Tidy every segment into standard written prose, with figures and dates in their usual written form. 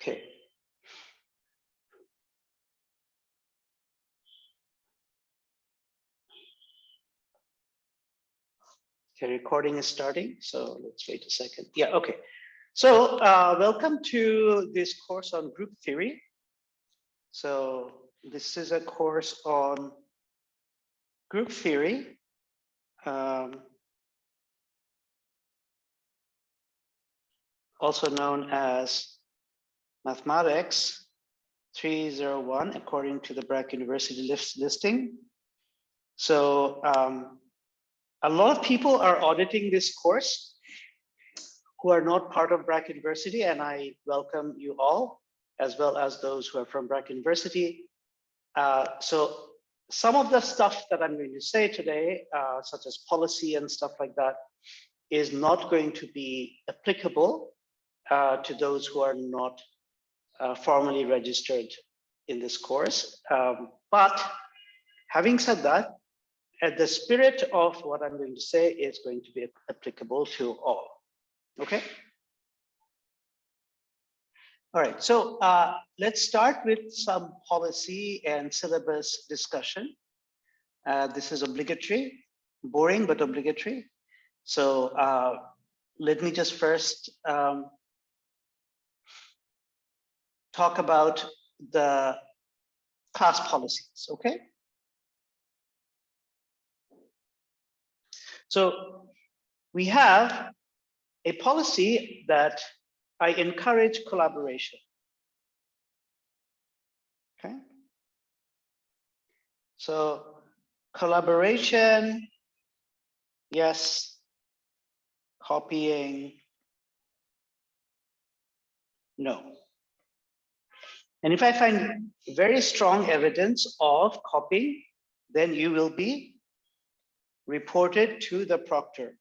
Okay. Okay, recording is starting, so let's wait a second. Yeah, okay. So welcome to this course on group theory. So this is a course on group theory. Also known as Mathematics 301 according to the Brack University listing. So a lot of people are auditing this course who are not part of Brack University, and I welcome you all, as well as those who are from Brack University. So some of the stuff that I'm going to say today, such as policy and stuff like that, is not going to be applicable to those who are not formally registered in this course. But having said that, the spirit of what I'm going to say is going to be applicable to all. Okay. All right. So let's start with some policy and syllabus discussion. This is obligatory, boring but obligatory. So let me just first talk about the class policies. Okay. So we have a policy that I encourage collaboration. Okay. So collaboration, yes. Copying, no. And if I find very strong evidence of copying, then you will be reported to the proctor.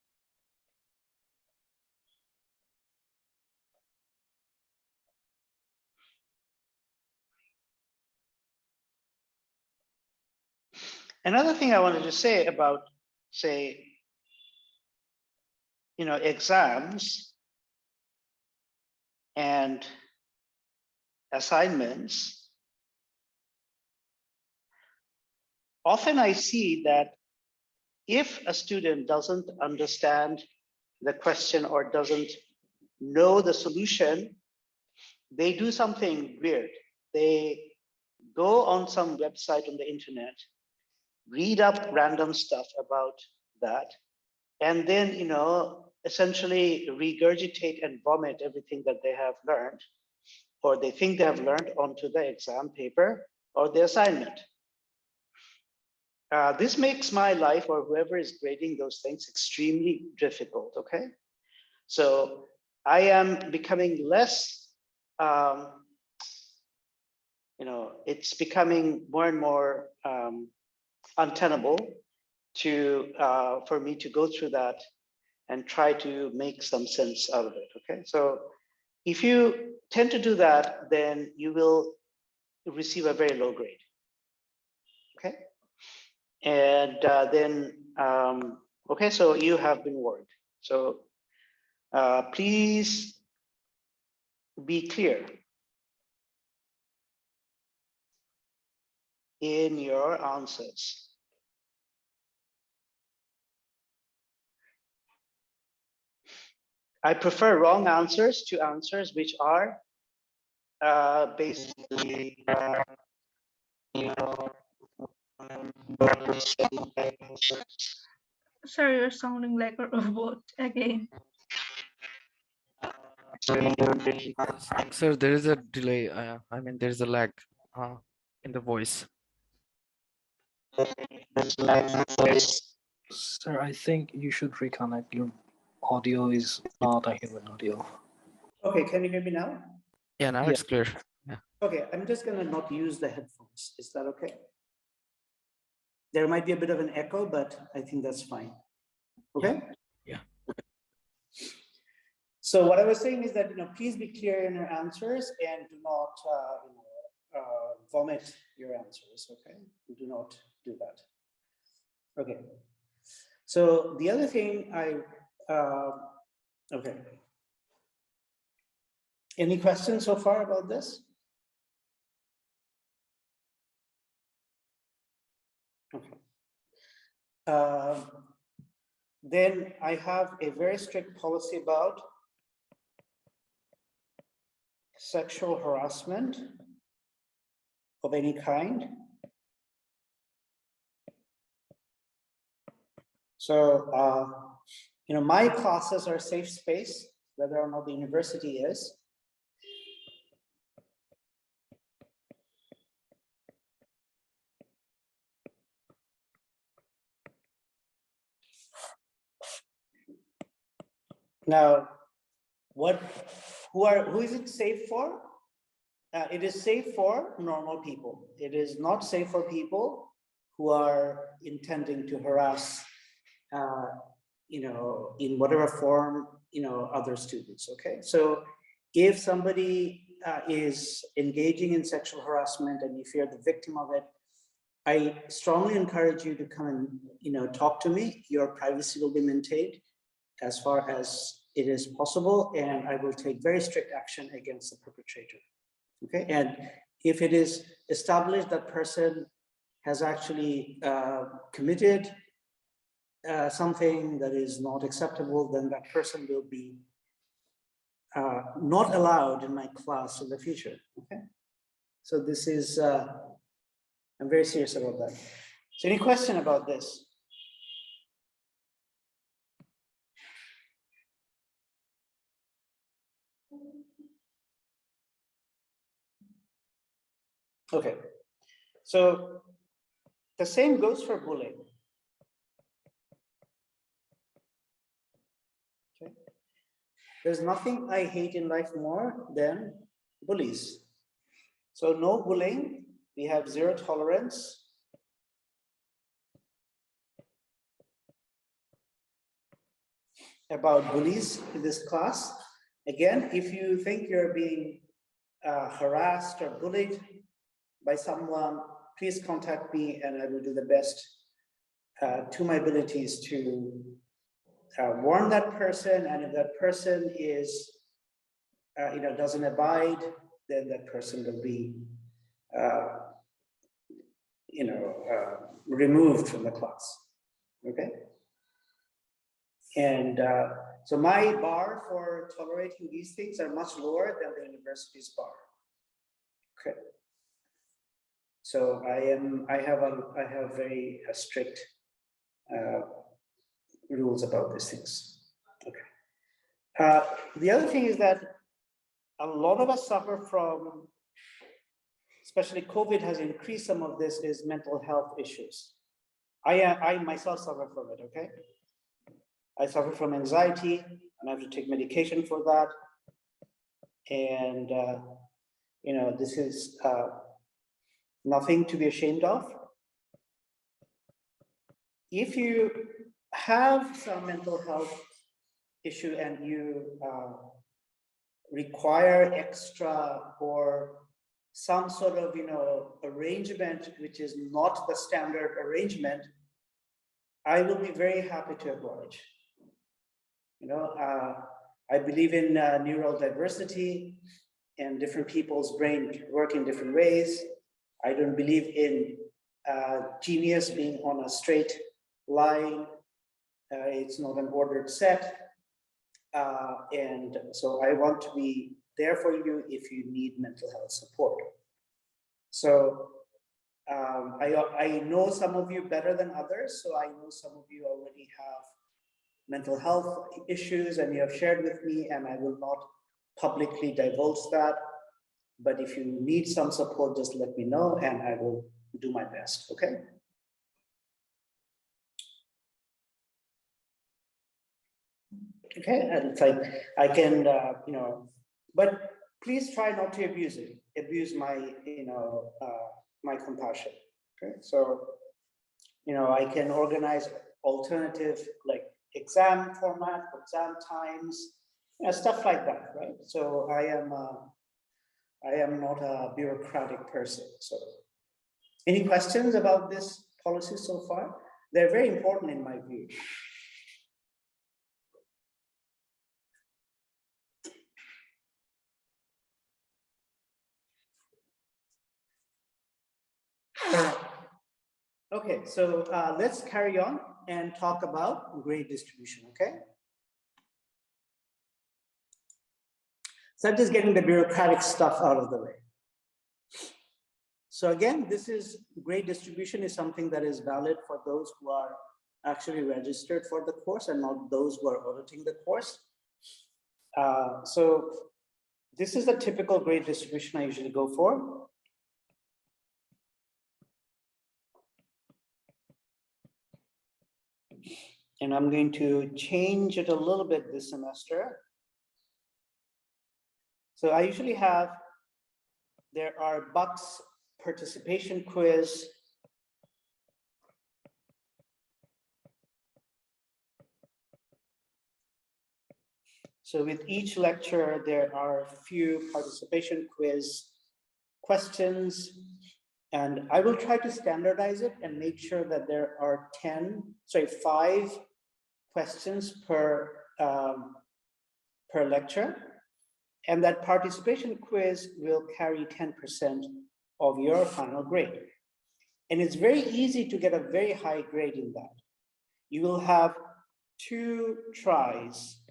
Another thing I wanted to say about, say, exams and assignments, often I see that if a student doesn't understand the question or doesn't know the solution, they do something weird. They go on some website on the internet, read up random stuff about that, and then, essentially regurgitate and vomit everything that they have learned or they think they have learned onto the exam paper or the assignment. This makes my life, or whoever is grading those things, extremely difficult, okay? So I am becoming less, it's becoming more and more untenable for me to go through that and try to make some sense out of it, okay? So if you tend to do that, then you will receive a very low grade, okay? And then, okay, so you have been warned. So please be clear in your answers. I prefer wrong answers to answers which are basically, Sir, you're sounding like a robot again. Sir, there is a delay. I mean, there is a lag in the voice. Sir, I think you should reconnect. Your audio is not a human audio. Okay, can you hear me now? Yeah, now it's clear. Yeah. Okay, I'm just gonna not use the headphones. Is that okay? There might be a bit of an echo, but I think that's fine. Okay? Yeah. So what I was saying is that, please be clear in your answers and do not vomit your answers, okay? Do not do that. Okay. So the other thing okay. Any questions so far about this? Okay. Then I have a very strict policy about sexual harassment of any kind. So, you know, my classes are safe space, whether or not the university is. Now, who is it safe for? It is safe for normal people. It is not safe for people who are intending to harass, you know, in whatever form, you know, other students. Okay, so if somebody is engaging in sexual harassment and if you're the victim of it, I strongly encourage you to come and, you know, talk to me. Your privacy will be maintained as far as it is possible, and I will take very strict action against the perpetrator. Okay, and if it is established that person has actually committed something that is not acceptable, then that person will be not allowed in my class in the future. Okay, so this is, I'm very serious about that. So any question about this? Okay, so the same goes for bullying. Okay, there's nothing I hate in life more than bullies. So no bullying, we have zero tolerance. About bullies in this class. Again, if you think you're being harassed or bullied by someone, please contact me and I will do the best to my abilities to warn that person. And if that person is, you know, doesn't abide, then that person will be, you know, removed from the class. Okay. And so my bar for tolerating these things are much lower than the university's bar. Okay. So I have very strict rules about these things. Okay. The other thing is that a lot of us suffer from, especially COVID has increased some of this, is mental health issues. I myself suffer from it. Okay. I suffer from anxiety and I have to take medication for that. And, you know, this is nothing to be ashamed of. If you have some mental health issue and you require extra or some sort of, you know, arrangement, which is not the standard arrangement, I will be very happy to oblige. You know, I believe in neural diversity and different people's brain work in different ways. I don't believe in genius being on a straight line. It's not an ordered set. And so I want to be there for you if you need mental health support. So I know some of you better than others. So I know some of you already have mental health issues and you have shared with me, and I will not publicly divulge that. But if you need some support, just let me know and I will do my best. Okay. Okay, and it's like I can, you know, but please try not to abuse my, you know, my compassion. Okay, so, you know, I can organize alternative like exam format, exam times, you know, stuff like that, right? So I am not a bureaucratic person. So, any questions about this policy so far? They're very important in my view. Okay, so let's carry on and talk about grade distribution, okay? So I'm just getting the bureaucratic stuff out of the way. So again, this is grade distribution is something that is valid for those who are actually registered for the course and not those who are auditing the course. So this is the typical grade distribution I usually go for. And I'm going to change it a little bit this semester. So I usually have, there are Bucks participation quiz, so with each lecture, there are a few participation quiz questions, and I will try to standardize it and make sure that there are 5 questions per lecture, and that participation quiz will carry 10% of your final grade. And it's very easy to get a very high grade in that. You will have 2 tries.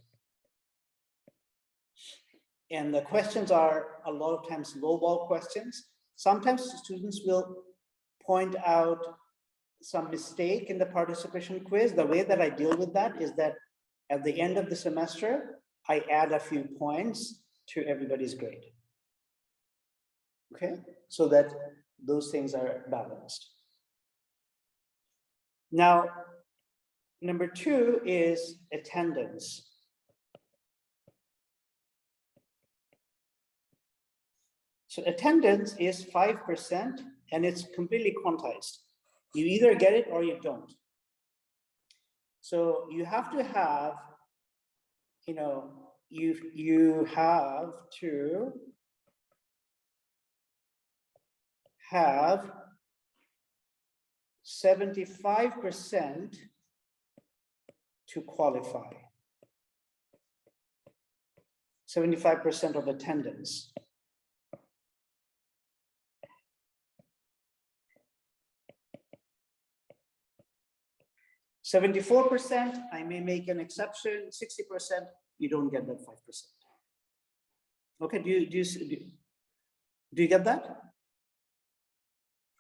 And the questions are a lot of times lowball questions. Sometimes students will point out some mistake in the participation quiz. The way that I deal with that is that at the end of the semester, I add a few points to everybody's grade. Okay, so that those things are balanced. Now, number 2 is attendance. So attendance is 5% and it's completely quantized. You either get it or you don't. So you have to have, you know, you have to have 75% to qualify. 75% of attendance. %, I may make an exception. 60%, you don't get that 5%. Okay, do you get that?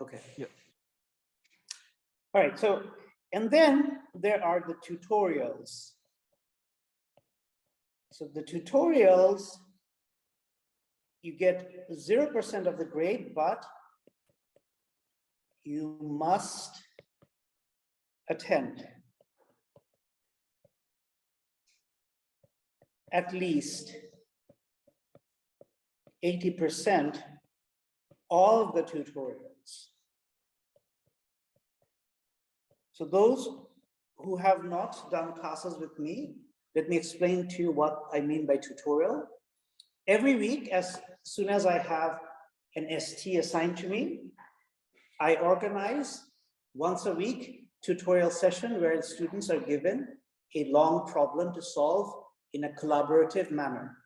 Okay. Yeah. All right, so, and then there are the tutorials. So the tutorials, you get 0% of the grade, but you must attend at least 80% of the tutorials. So those who have not done classes with me, let me explain to you what I mean by tutorial. Every week, as soon as I have an ST assigned to me, I organize once a week tutorial session where students are given a long problem to solve in a collaborative manner.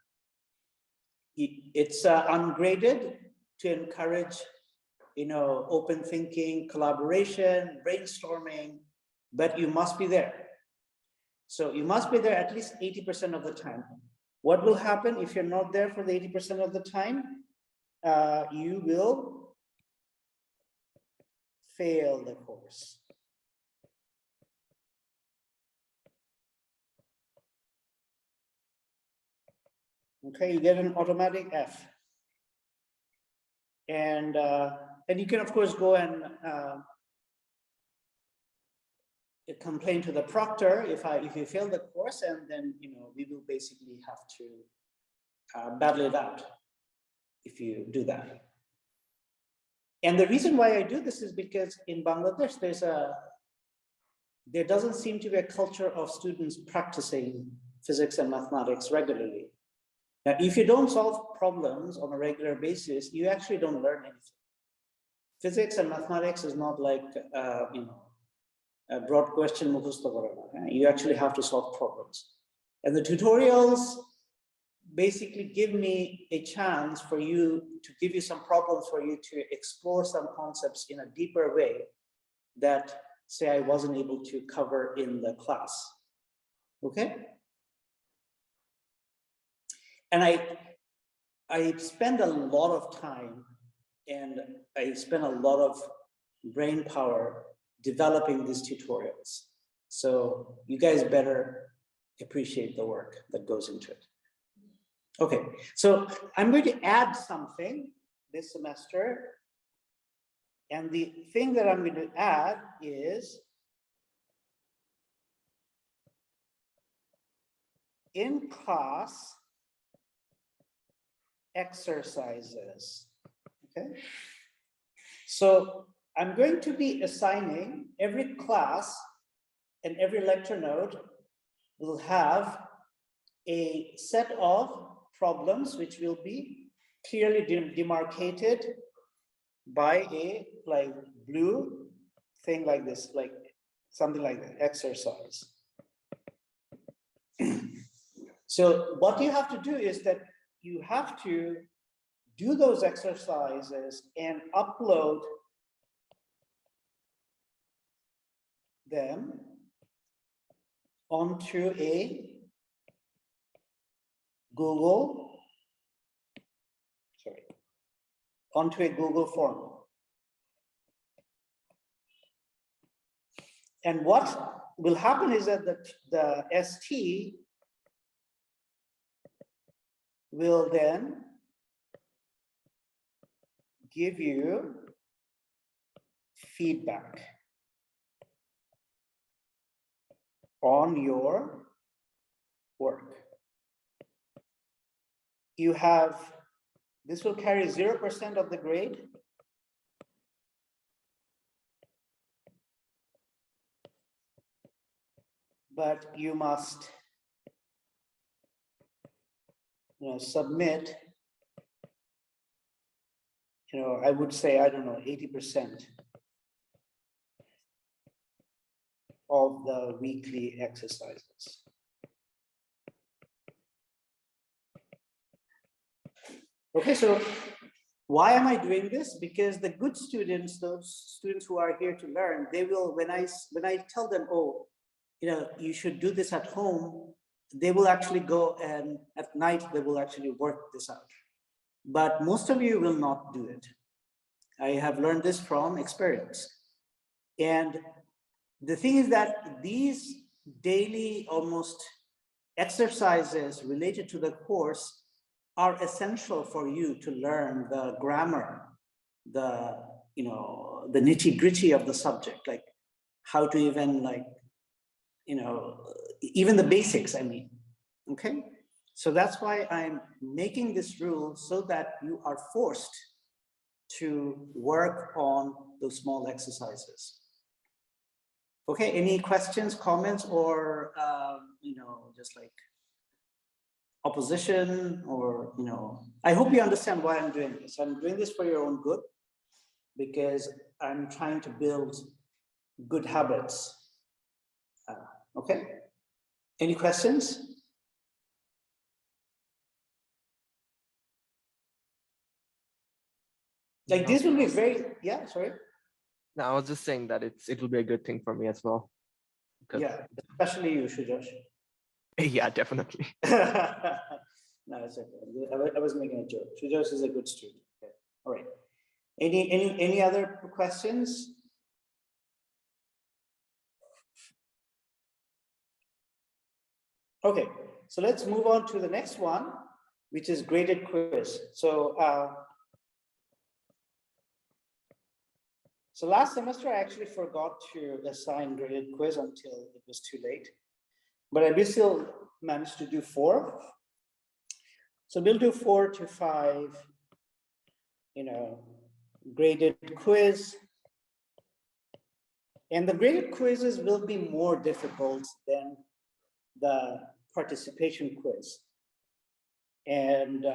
It's ungraded to encourage, you know, open thinking, collaboration, brainstorming, but you must be there. So you must be there at least 80% of the time. What will happen if you're not there for the 80% of the time? You will fail the course. Okay, you get an automatic F. And you can, of course, go and complain to the proctor if you fail the course, and then, you know, we will basically have to battle it out if you do that. And the reason why I do this is because in Bangladesh, there doesn't seem to be a culture of students practicing physics and mathematics regularly. Now, if you don't solve problems on a regular basis, you actually don't learn anything. Physics and mathematics is not like, you know, a broad question mukhasto kora na. You actually have to solve problems. And the tutorials, basically give me a chance for you to give you some problems for you to explore some concepts in a deeper way that, say, I wasn't able to cover in the class. Okay? And I spend a lot of time and I spend a lot of brain power developing these tutorials. So you guys better appreciate the work that goes into it. Okay, so I'm going to add something this semester. And the thing that I'm going to add is in class exercises. Okay, so I'm going to be assigning every class and every lecture note will have a set of problems which will be clearly demarcated by a like blue thing like this, like something like that, exercise. So what you have to do is that you have to do those exercises and upload them onto a Google form. And what will happen is that the ST will then give you feedback on your work. You have, this will carry 0% of the grade. But you must, submit, I would say, I don't know, 80% of the weekly exercises. Okay, so why am I doing this? Because the good students, those students who are here to learn, they will, when I tell them, oh, you should do this at home, they will actually go and at night they will actually work this out. But most of you will not do it. I have learned this from experience. And the thing is that these daily almost exercises related to the course are essential for you to learn the grammar, the nitty-gritty of the subject, like how to even even the basics, I mean, okay? So that's why I'm making this rule so that you are forced to work on those small exercises. Okay, any questions, comments, or, just like opposition or, I hope you understand why I'm doing this. I'm doing this for your own good because I'm trying to build good habits. Okay, any questions? Like this will be very, yeah, sorry. No, I was just saying that it will be a good thing for me as well. Yeah, especially you, Shujosh. Yeah, definitely. No, it's okay. I was making a joke. Shujosh is a good student. Okay. All right. Any other questions? Okay, so let's move on to the next one, which is graded quiz. So last semester, I actually forgot to assign graded quiz until it was too late, but I will still manage to do 4. So we'll do 4 to 5, graded quiz. And the graded quizzes will be more difficult than the participation quiz. And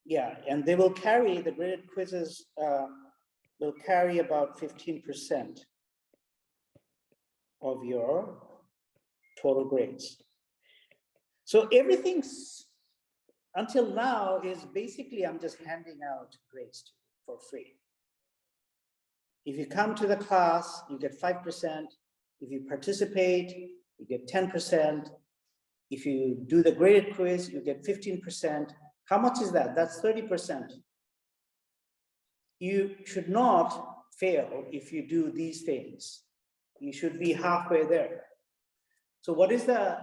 yeah, and they will carry, the graded quizzes will carry about 15% of your total grades. So everything's until now is basically I'm just handing out grades for free. If you come to the class, you get 5%. If you participate, you get 10%. If you do the graded quiz, you get 15%. How much is that? That's 30%. You should not fail if you do these things. You should be halfway there. So what is the,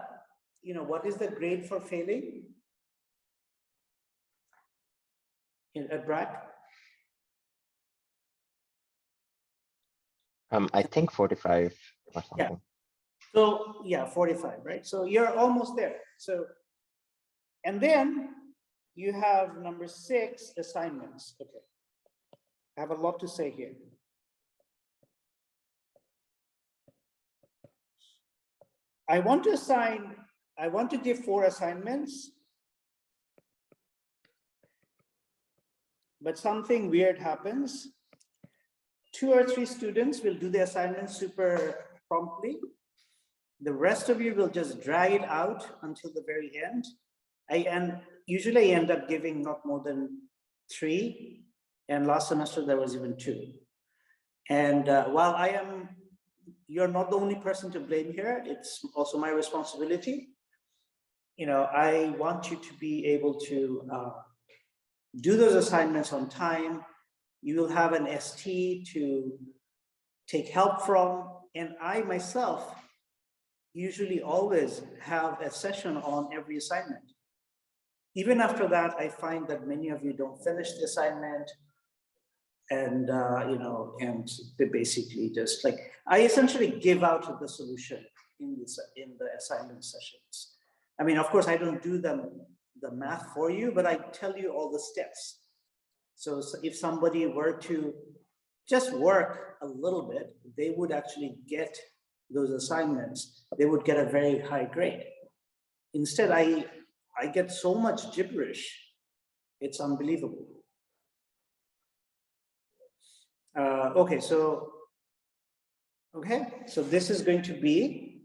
what is the grade for failing at BRAC? I think 45 or something. Yeah. So yeah, 45, right? So you're almost there. So, and then you have number 6, assignments. Okay. I have a lot to say here. I want to give 4 assignments, but something weird happens. 2 or 3 students will do the assignment super promptly. The rest of you will just drag it out until the very end. And usually I end up giving not more than 3. And last semester there was even 2. And while you're not the only person to blame here, it's also my responsibility. I want you to be able to do those assignments on time. You will have an ST to take help from. And I myself usually always have a session on every assignment. Even after that, I find that many of you don't finish the assignment. And, and they basically just like, I essentially give out the solution in the assignment sessions. I mean, of course, I don't do the math for you, but I tell you all the steps. So if somebody were to just work a little bit, they would actually get those assignments. They would get a very high grade. Instead, I get so much gibberish. It's unbelievable. Okay, so this is going to be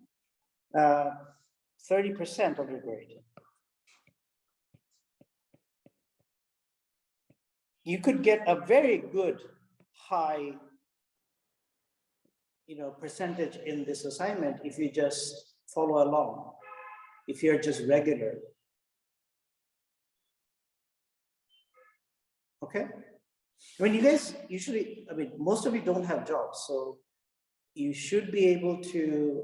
30% of your grade. You could get a very good high, percentage in this assignment if you just follow along, if you're just regular. Okay. I mean, you guys usually, most of you don't have jobs, so you should be able to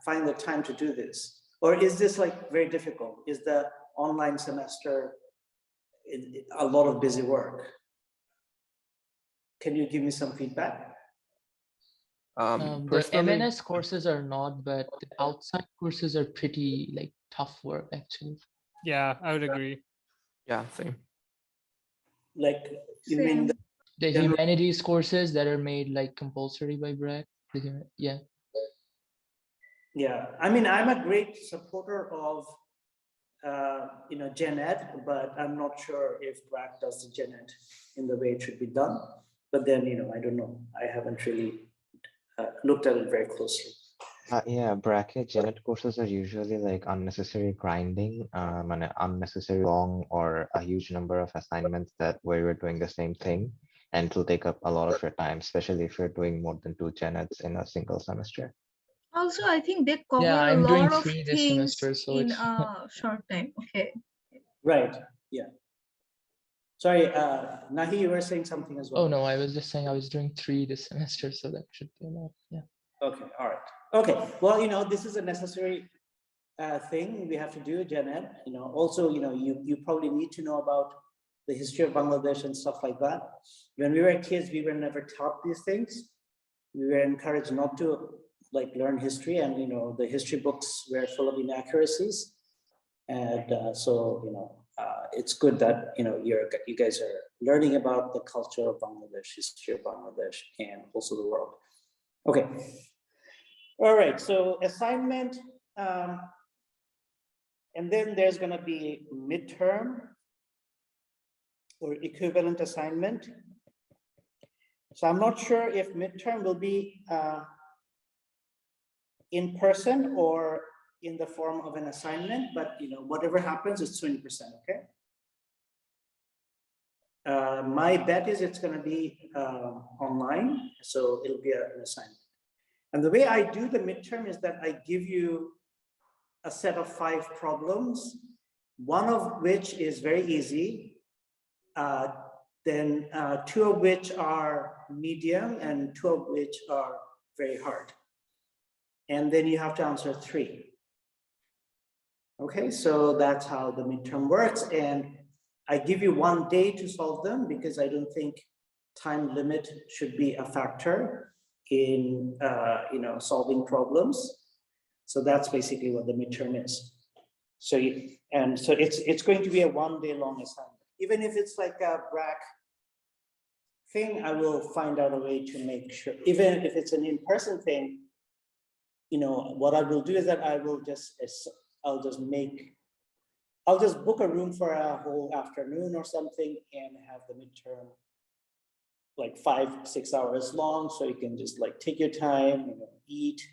find the time to do this. Or is this like very difficult? Is the online semester a lot of busy work? Can you give me some feedback? The Personally, MNS courses are not, but the outside courses are pretty like tough work actually. Yeah, I would agree. yeah, same. Like, you mean Same. The General- humanities courses that are made like compulsory by BRAC. Yeah. Yeah, I mean, I'm a great supporter of, Gen Ed, but I'm not sure if BRAC does the Gen Ed in the way it should be done. But then, I don't know. I haven't really looked at it very closely. Yeah, bracket Janet courses are usually like unnecessary grinding, and unnecessary long or a huge number of assignments where you're doing the same thing, and it'll take up a lot of your time, especially if you're doing more than 2 Janets in a single semester. Also, I think they cover Yeah, a I'm doing lot of 3 this things semester, so in it's a short time. Okay. Right, yeah. Sorry, Nahi, you were saying something as well. oh no, I was just saying I was doing 3 this semester, so that should be enough. Yeah. Okay, all right. Okay, well, this is a necessary thing we have to do, Gen Ed. Also, you probably need to know about the history of Bangladesh and stuff like that. When we were kids, we were never taught these things. We were encouraged not to learn history, and the history books were full of inaccuracies. And so it's good that you guys are learning about the culture of Bangladesh, history of Bangladesh, and also the world. Okay. All right, so assignment, and then there's going to be midterm or equivalent assignment. So I'm not sure if midterm will be in person or in the form of an assignment, but whatever happens, it's 20%, okay? My bet is it's going to be online, so it'll be an assignment. And the way I do the midterm is that I give you a set of 5 problems, one of which is very easy, then 2 of which are medium and 2 of which are very hard. And then you have to answer 3. Okay, so that's how the midterm works. And I give you 1 day to solve them because I don't think time limit should be a factor in solving problems. So that's basically what the midterm is. So it's going to be a 1 day long assignment. Even if it's like a BRAC thing, I will find out a way to make sure. Even if it's an in-person thing, what I will do is that I'll just book a room for a whole afternoon or something and have the midterm like 5-6 hours long, so you can just like take your time, eat,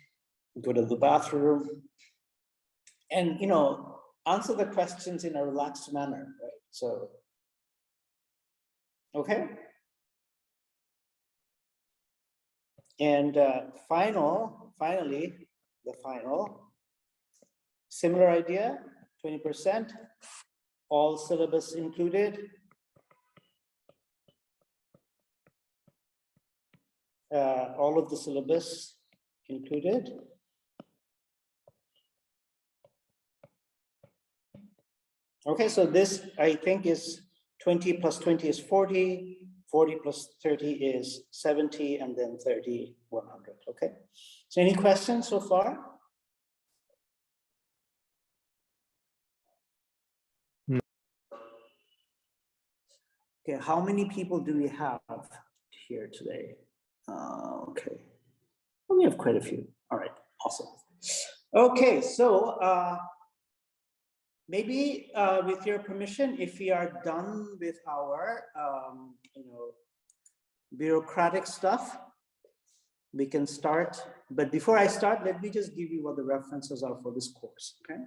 go to the bathroom, and answer the questions in a relaxed manner, right? So, okay. And finally, the final, similar idea, 20%, all syllabus included. All of the syllabus included. Okay, so this I think is 20 plus 20 is 40, 40 plus 30 is 70, and then 30, 100, okay? So any questions so far? No. Okay, how many people do we have here today? Okay, well, we have quite a few. All right, awesome. Okay, so maybe with your permission, if we are done with our bureaucratic stuff, we can start. But before I start, let me just give you what the references are for this course, okay?